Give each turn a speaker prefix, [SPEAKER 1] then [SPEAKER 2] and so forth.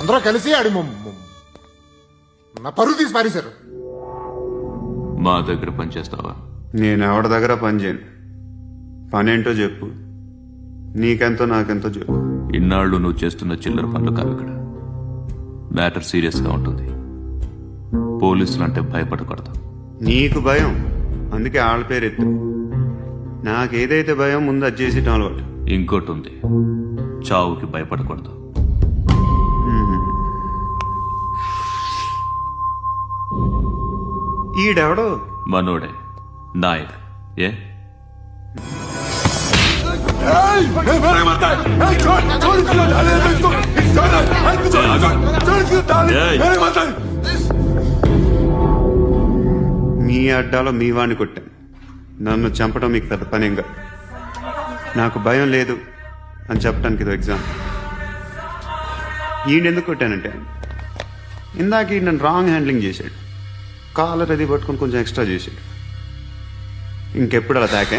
[SPEAKER 1] అందరూ కలిసి ఆడి నా పరువు తీసి పారేశారు.
[SPEAKER 2] మా దగ్గర పనిచేస్తావా?
[SPEAKER 3] నేను ఎవరి దగ్గర పని చేయను. పనేంటో చెప్పు, నీకెంతో నాకెంతో చెప్పు.
[SPEAKER 2] ఇన్నాళ్ళు నువ్వు చేస్తున్న చిల్లర పనులు కావు ఇక్కడ. మ్యాటర్ సీరియస్ గా ఉంటుంది. పోలీసులు అంటే భయపడకూడదు.
[SPEAKER 3] నీకు భయం, అందుకే ఆళ్ళ పేరు ఎత్తు. నాకేదైతే భయం ముందు అది చేసేటం అలవాటు.
[SPEAKER 2] ఇంకోటి ఉంది, చావుకి భయపడకూడదు.
[SPEAKER 3] ఈడెవడో
[SPEAKER 2] మనోడే నాయక్. ఏ
[SPEAKER 3] మీ అడ్డాలో మీ వాణ్ణి కొట్టాను. నన్ను చంపడం మీకు పెద్ద పనేంగా. నాకు భయం లేదు అని చెప్పడానికి ఇది ఎగ్జామ్. ఈయనెందుకు కొట్టానంటే, ఇందాక ఈ నన్ను రాంగ్ హ్యాండ్లింగ్ చేశాడు. కాలర్ అది పట్టుకొని కొంచెం ఎక్స్ట్రా చేశాడు. ఇంకెప్పుడు అలా తాకే